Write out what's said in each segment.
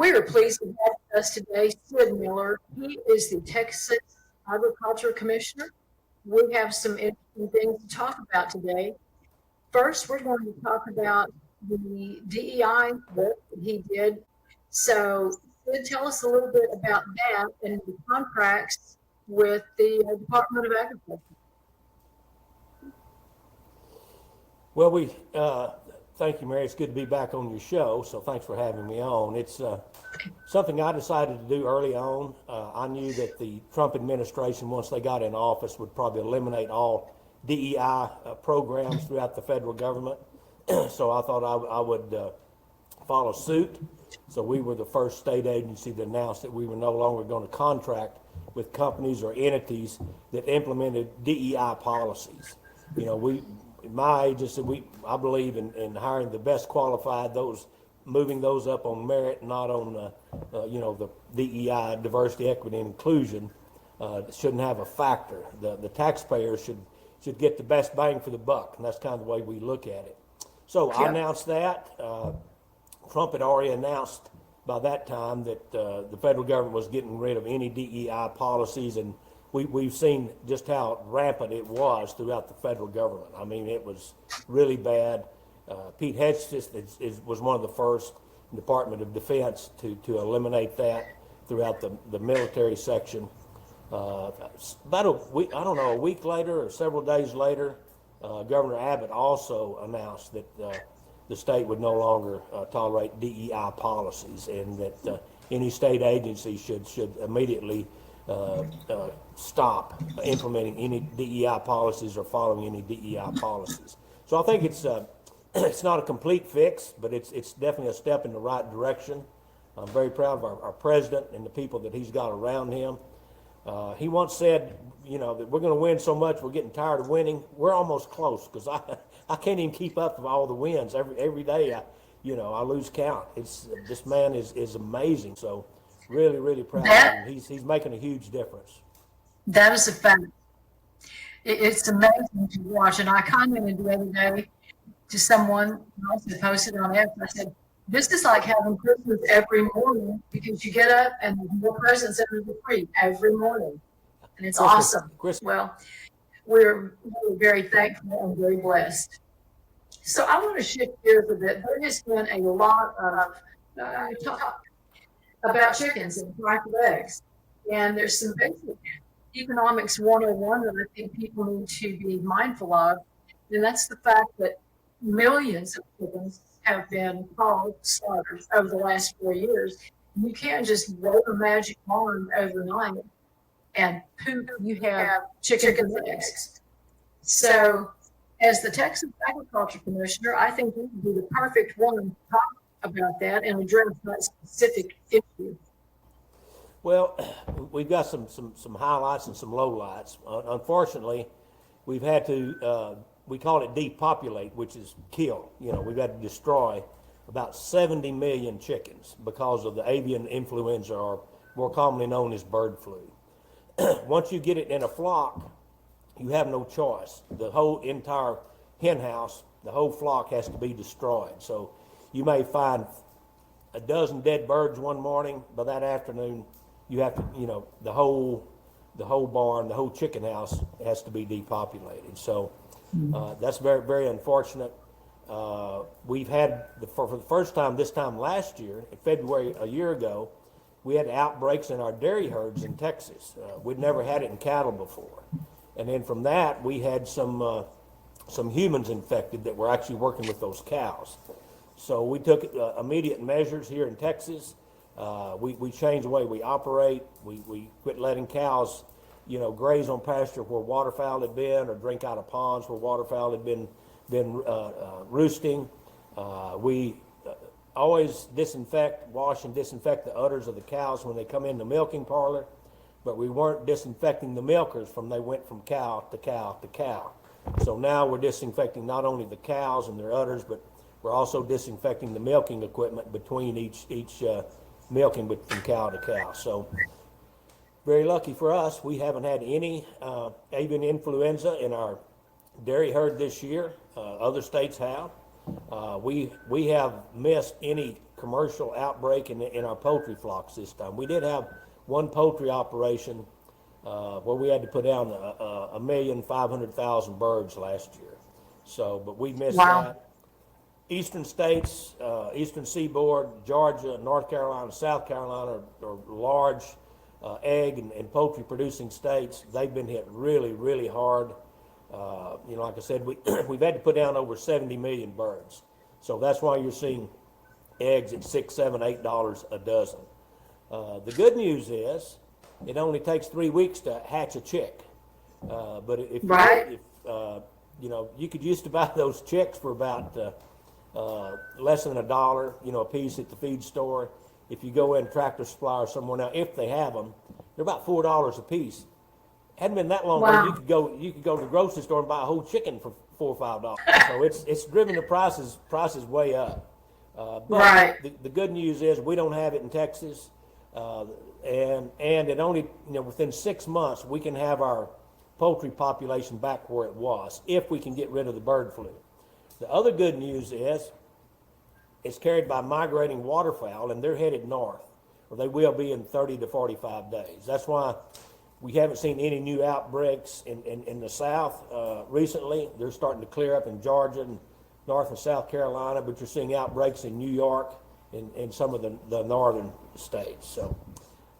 We are pleased to have with us today Sid Miller. He is the Texas Agriculture Commissioner. We have some interesting things to talk about today. First, we're going to talk about the DEI work that he did. So, Sid, tell us a little bit about that and the contracts with the Department of Agriculture. Well, thank you, Mary. It's good to be back on your show, so thanks for having me on. It's something I decided to do early on. I knew that the Trump administration, once they got in office, would probably eliminate all DEI programs throughout the federal government. So I thought I would follow suit. So we were the first state agency to announce that we were no longer going to contract with companies or entities that implemented DEI policies. You know, my agency, I believe in hiring the best qualified, moving those up on merit, not on the DEI, diversity, equity, and inclusion. Shouldn't have a factor. The taxpayers should get the best bang for the buck, and that's kind of the way we look at it. So I announced that. Trump had already announced by that time that the federal government was getting rid of any DEI policies, and we've seen just how rampant it was throughout the federal government. I mean, it was really bad. Pete Hegseth was one of the first in the Department of Defense to eliminate that throughout the military section. About a week later or several days later, Governor Abbott also announced that the state would no longer tolerate DEI policies, and that any state agency should immediately stop implementing any DEI policies or following any DEI policies. So I think it's not a complete fix, but it's definitely a step in the right direction. I'm very proud of our president and the people that he's got around him. He once said, that we're going to win so much, we're getting tired of winning. We're almost close, because I can't even keep up with all the wins. Every day, I lose count. This man is amazing. So really, really proud of him. He's making a huge difference. That is a fact. It's amazing to watch. And I commented the other day to someone, I also posted on X, I said, this is like having Christmas every morning, because you get up and there's more presents under the tree every morning. And it's awesome. Well, we're very thankful and very blessed. So I want to shift gears a bit. There has been a lot of talk about chickens and fried eggs. And there's some basic economics 101 that I think people need to be mindful of. And that's the fact that millions of chickens have been called slaughtered over the last 4 years. You can't just wave a magic wand overnight and poof, you have chicken and eggs. So as the Texas Agriculture Commissioner, I think you would be the perfect one to talk about that and address that specific issue. Well, we've got some highlights and some lowlights. Unfortunately, we've had to, we call it depopulate, which is kill. We've had to destroy about 70 million chickens because of the avian influenza, or more commonly known as bird flu. Once you get it in a flock, you have no choice. The whole entire hen house, the whole flock has to be destroyed. So you may find a dozen dead birds one morning. By that afternoon, you have to, the whole barn, the whole chicken house has to be depopulated. So that's very, very unfortunate. We've had, for the first time this time last year, in February a year ago, we had outbreaks in our dairy herds in Texas. We'd never had it in cattle before. And then from that, we had some humans infected that were actually working with those cows. So we took immediate measures here in Texas. We changed the way we operate. We quit letting cows, graze on pasture where waterfowl had been, or drink out of ponds where waterfowl had been roosting. We always wash and disinfect the udders of the cows when they come in the milking parlor, but we weren't disinfecting the milkers they went from cow to cow to cow. So now we're disinfecting not only the cows and their udders, but we're also disinfecting the milking equipment between each milking from cow to cow. So very lucky for us, we haven't had any avian influenza in our dairy herd this year. Other states have. We have missed any commercial outbreak in our poultry flocks this time. We did have one poultry operation where we had to put down 1,500,000 birds last year. So, but we missed that. Eastern states, Eastern Seaboard, Georgia, North Carolina, South Carolina are large egg and poultry producing states. They've been hit really, really hard. Like I said, we've had to put down over 70 million birds. So that's why you're seeing eggs at $6, $7, $8 a dozen. The good news is it only takes 3 weeks to hatch a chick. But if you could used to buy those chicks for about less than $1, a piece at the feed store. If you go in Tractor Supply or somewhere now, if they have them, they're about $4 a piece. Hadn't been that long ago. You could go to the grocery store and buy a whole chicken for $4 or $5. So it's driven the prices way up. But the good news is we don't have it in Texas, and it only within 6 months we can have our poultry population back where it was if we can get rid of the bird flu. The other good news is it's carried by migrating waterfowl, and they're headed north, or they will be in 30 to 45 days. That's why we haven't seen any new outbreaks in the south recently. They're starting to clear up in Georgia and North and South Carolina, but you're seeing outbreaks in New York and some of the northern states. So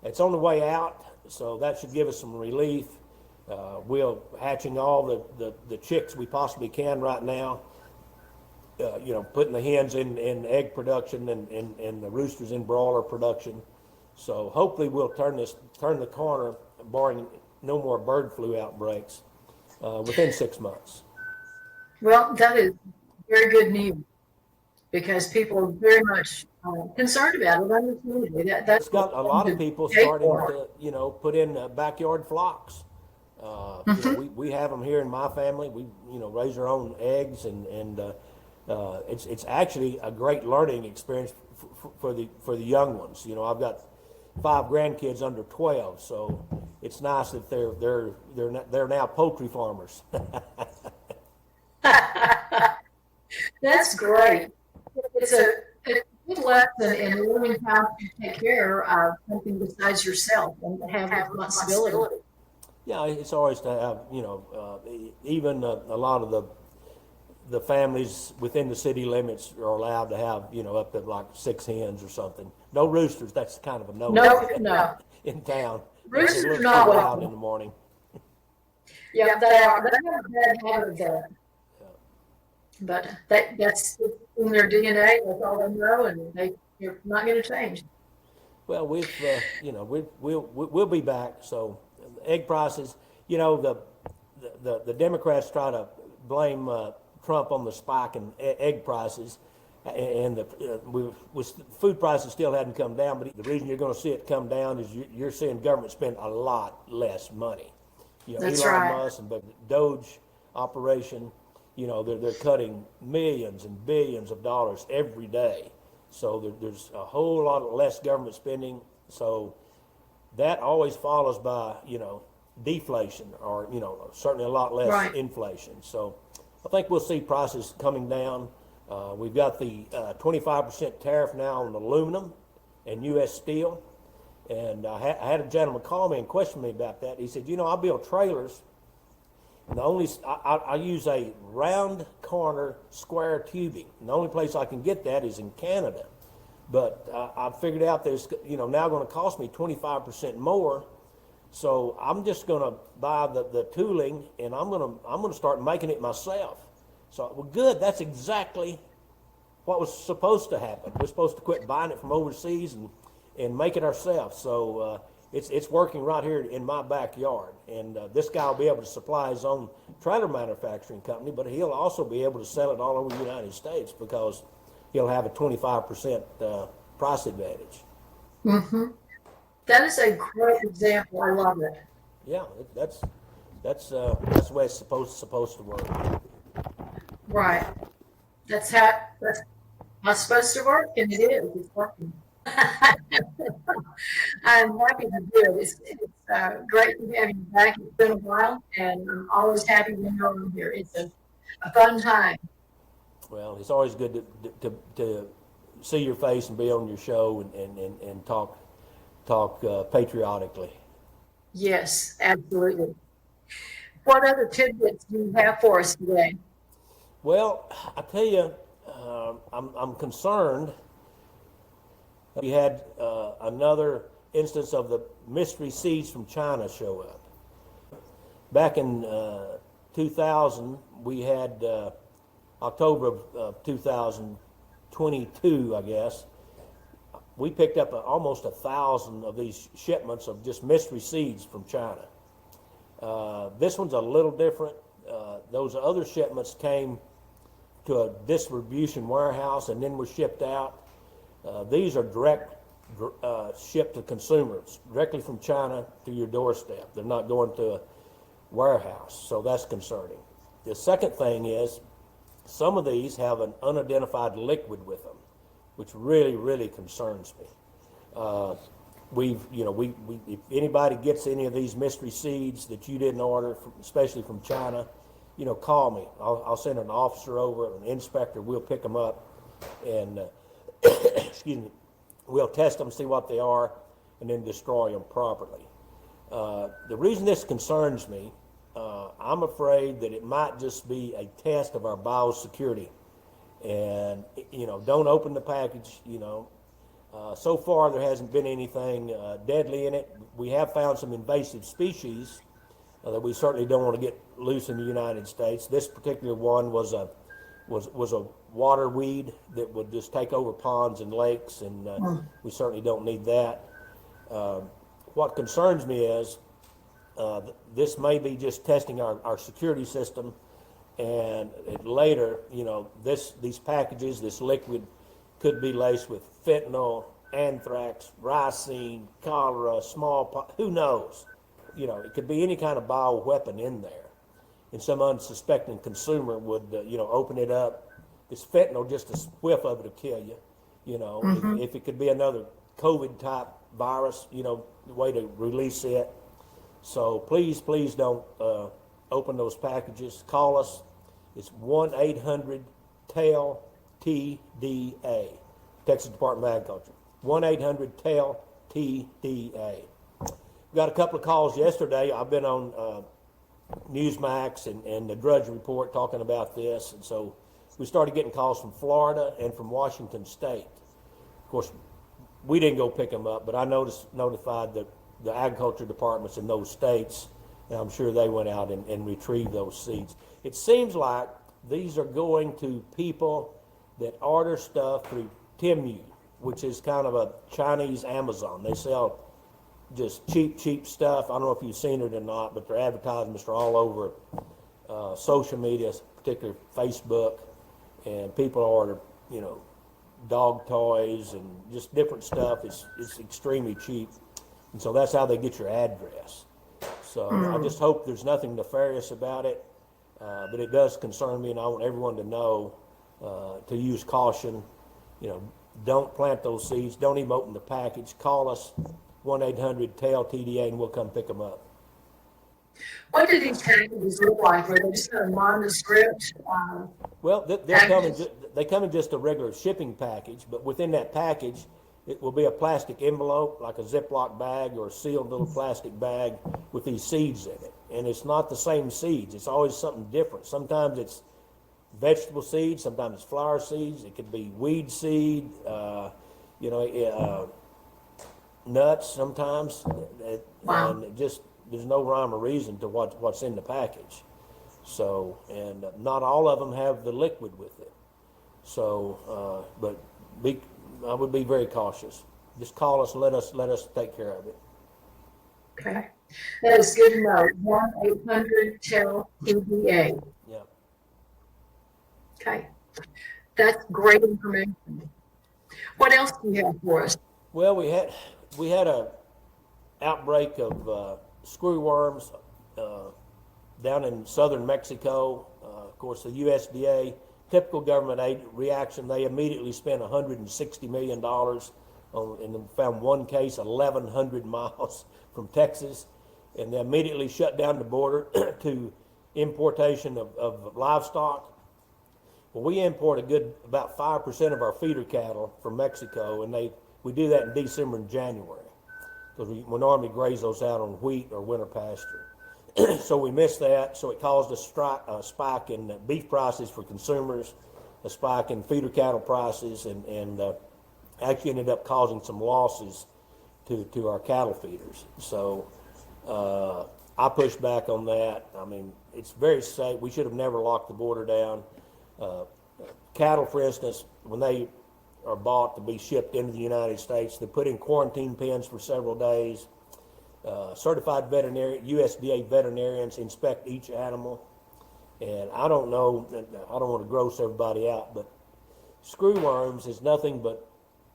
it's on the way out, so that should give us some relief. We're hatching all the chicks we possibly can right now. Putting the hens in egg production and the roosters in broiler production. So hopefully we'll turn the corner, barring no more bird flu outbreaks, within 6 months. Well, that is very good news because people are very much concerned about it. Understandably, It's got a lot of people starting to put in backyard flocks. We have them here in my family. We raise our own eggs and it's actually a great learning experience for the young ones. I've got 5 grandkids under 12, so it's nice that they're now poultry farmers. That's great. It's a good lesson in learning how to take care of something besides yourself and have responsibility. Yeah, it's always to have even a lot of the families within the city limits are allowed to have, up to like 6 hens or something. No roosters. That's kind of a no. No. In town. Roosters are not loud in the morning. Yeah, they are. They have a bad habit of that. But that's in their DNA. That's all they know, and they're not going to change. Well, we'll be back. So, egg prices. The Democrats try to blame Trump on the spike in egg prices, and food prices still hadn't come down. But the reason you're going to see it come down is you're seeing government spend a lot less money. That's Elon right. Musk and the Doge operation. They're cutting millions and billions of dollars every day. So there's a whole lot less government spending. So that always follows by deflation or certainly a lot less inflation. So I think we'll see prices coming down. We've got the 25% tariff now on aluminum and U.S. steel. And I had a gentleman call me and question me about that. He said, I build trailers, and I use a round corner square tubing. And the only place I can get that is in Canada. But I figured out there's now going to cost me 25% more. So I'm just going to buy the tooling, and I'm going to start making it myself. So, well, good. That's exactly what was supposed to happen. We're supposed to quit buying it from overseas and make it ourselves. So it's working right here in my backyard. And this guy will be able to supply his own trailer manufacturing company, but he'll also be able to sell it all over the United States because he'll have a 25% price advantage. Mm-hmm. That is a great example. I love it. Yeah, that's the way it's supposed to work. Right. That's how it's supposed to work, and it is. It's working. I'm happy to do it. It's great to have you back. It's been a while, and I'm always happy when you're on here. It's a fun time. Well, it's always good to see your face and be on your show and talk patriotically. Yes, absolutely. What other tidbits do you have for us today? Well, I tell you, I'm concerned. We had another instance of the mystery seeds from China show up. Back in 2000, we had October of 2022, I guess. We picked up almost 1,000 of these shipments of just mystery seeds from China. This one's a little different. Those other shipments came to a distribution warehouse and then were shipped out. These are direct shipped to consumers, directly from China to your doorstep. They're not going to a warehouse, so that's concerning. The second thing is some of these have an unidentified liquid with them, which really, really concerns me. If anybody gets any of these mystery seeds that you didn't order, especially from China, call me. I'll send an officer over, an inspector. We'll pick them up, and excuse me, we'll test them, see what they are, and then destroy them properly. The reason this concerns me, I'm afraid that it might just be a test of our biosecurity. And, don't open the package, So far, there hasn't been anything deadly in it. We have found some invasive species that we certainly don't want to get loose in the United States. This particular one was a water weed that would just take over ponds and lakes, and we certainly don't need that. What concerns me is this may be just testing our security system, and later, these packages, this liquid, could be laced with fentanyl, anthrax, ricin, cholera, smallpox, who knows? It could be any kind of bioweapon in there. And some unsuspecting consumer would, open it up. This fentanyl, just a whiff of it will kill you. If it could be another COVID type virus, the way to release it. So please don't open those packages. Call us. It's 1-800-TEL-TDA, Texas Department of Agriculture. 1-800-TEL-TDA. We got a couple of calls yesterday. I've been on Newsmax and the Drudge Report talking about this, and so we started getting calls from Florida and from Washington State. Of course, we didn't go pick them up, but I notified the agriculture departments in those states, and I'm sure they went out and retrieved those seeds. It seems like these are going to people that order stuff through Temu, which is kind of a Chinese Amazon. They sell just cheap stuff. I don't know if you've seen it or not, but their advertisements are all over social media, particularly Facebook, and people order, dog toys and just different stuff. It's extremely cheap, and so that's how they get your address. So I just hope there's nothing nefarious about it, but it does concern me, and I want everyone to know to use caution. Don't plant those seeds. Don't even open the package. Call us, 1-800-TEL-TDA, and we'll come pick them up. What do these packages look like? Are they just kind of nondescript? Well, they come in just a regular shipping package, but within that package, it will be a plastic envelope, like a Ziploc bag or a sealed little plastic bag with these seeds in it. And it's not the same seeds. It's always something different. Sometimes it's vegetable seeds, sometimes it's flower seeds. It could be weed seed, nuts sometimes. Wow. And there's no rhyme or reason to what's in the package. So, and not all of them have the liquid with it. So, I would be very cautious. Just call us and let us take care of it. Okay. That is good to know. 1-800-TEL-TDA. Yeah. Okay. That's great information. What else do you have for us? Well, we had a outbreak of screwworms down in southern Mexico. Of course, the USDA, typical government aid reaction, they immediately spent $160 million and found one case 1,100 miles from Texas, and they immediately shut down the border to importation of livestock. Well, we import about 5% of our feeder cattle from Mexico, and we do that in December and January because we normally graze those out on wheat or winter pasture. So we missed that, so it caused a spike in beef prices for consumers, a spike in feeder cattle prices, and actually ended up causing some losses to our cattle feeders. So I pushed back on that. I mean, it's very safe. We should have never locked the border down. Cattle, for instance, when they are bought to be shipped into the United States, they're put in quarantine pens for several days. Certified veterinarian, USDA veterinarians inspect each animal. And I don't know, I don't want to gross everybody out, but screwworms is nothing but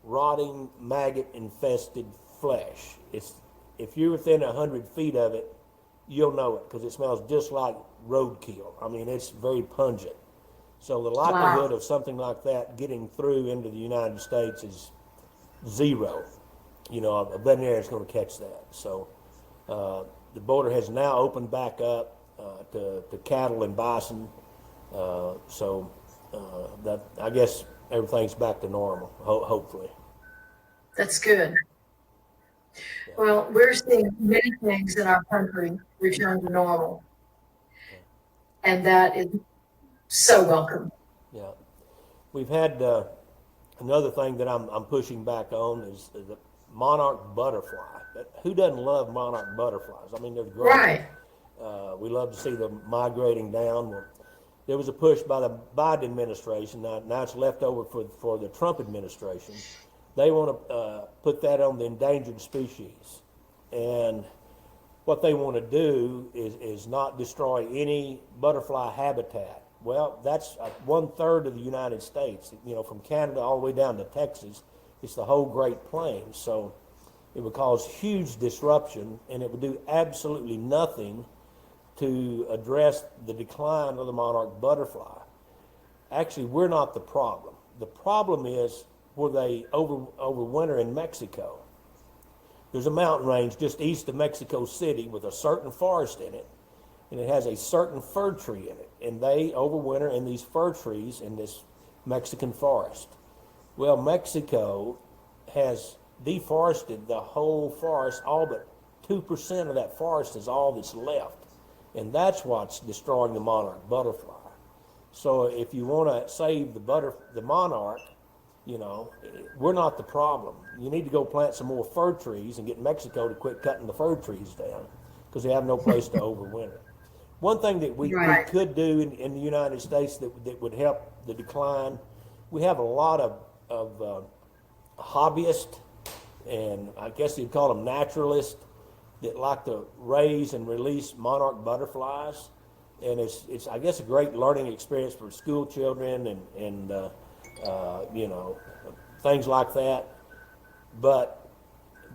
rotting, maggot-infested flesh. If you're within 100 feet of it, you'll know it because it smells just like roadkill. I mean, it's very pungent. So the likelihood of something like that getting through into the United States is zero. You know, a veterinarian is going to catch that. So the border has now opened back up to cattle and bison. So that, I guess everything's back to normal, hopefully. That's good. Well, we're seeing many things in our country return to normal, and that is so welcome. Yeah, we've had another thing that I'm pushing back on is the Monarch butterfly. Who doesn't love Monarch butterflies? I mean, they're great. Right. We love to see them migrating down. Well, there was a push by the Biden administration. Now it's left over for the Trump administration. They want to put that on the endangered species. And what they want to do is not destroy any butterfly habitat. Well, that's 1/3 of the United States, you know, from Canada all the way down to Texas. It's the whole Great Plains. So it would cause huge disruption, and it would do absolutely nothing to address the decline of the monarch butterfly. Actually, we're not the problem. The problem is where they overwinter in Mexico. There's a mountain range just east of Mexico City with a certain forest in it, and it has a certain fir tree in it, and they overwinter in these fir trees in this Mexican forest. Well, Mexico has deforested the whole forest. All but 2% of that forest is all that's left, and that's what's destroying the monarch butterfly. So if you want to save the monarch, you know, we're not the problem. You need to go plant some more fir trees and get Mexico to quit cutting the fir trees down because they have no place to overwinter. One thing that we could do in the United States that would help the decline, we have a lot of hobbyists, and I guess you'd call them naturalists, that like to raise and release monarch butterflies. And it's I guess a great learning experience for school children and you know, things like that. But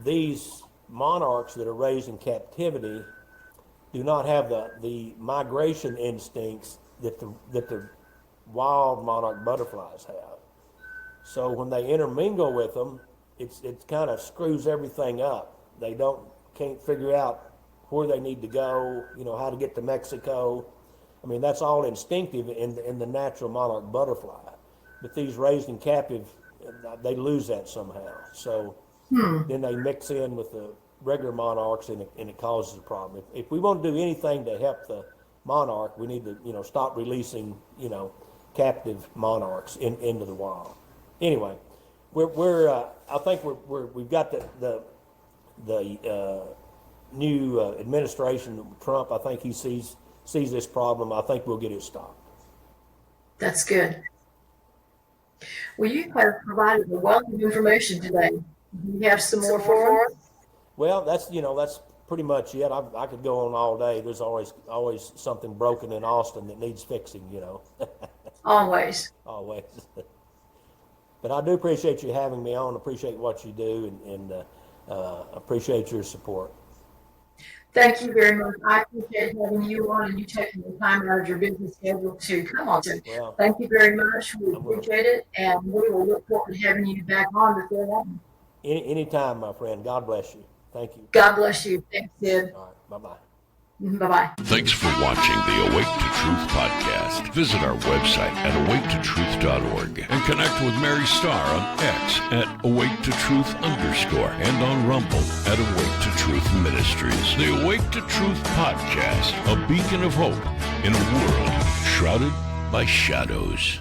these monarchs that are raised in captivity do not have the migration instincts that the wild monarch butterflies have. So when they intermingle with them, it kind of screws everything up. They can't figure out where they need to go, you know, how to get to Mexico. I mean, that's all instinctive in the natural monarch butterfly. But these raised in captive, they lose that somehow. So then they mix in with the regular monarchs, and it causes a problem. If we want to do anything to help the monarch, we need to, you know, stop releasing, you know, captive monarchs into the wild. Anyway, I think we've got the new administration, Trump. I think he sees this problem. I think we'll get it stopped. That's good. Well, you have provided a wealth of information today. Do you have some more for us? Well, that's pretty much it. I could go on all day. There's always something broken in Austin that needs fixing, you know. Always. Always. But I do appreciate you having me on. Appreciate what you do, and appreciate your support. Thank you very much. I appreciate having you on and you taking the time out of your business schedule to come on. So thank you very much. We appreciate it, and we will look forward to having you back on before long. Anytime, my friend. God bless you. Thank you. God bless you. Thanks, Sid. All right. Bye-bye. Bye-bye. Thanks for watching the Awake to Truth podcast. Visit our website at awaketotruth.org and connect with Mary Starr on X at awaketotruth_ and on Rumble at Awake to Truth Ministries. The Awake to Truth podcast, a beacon of hope in a world shrouded by shadows.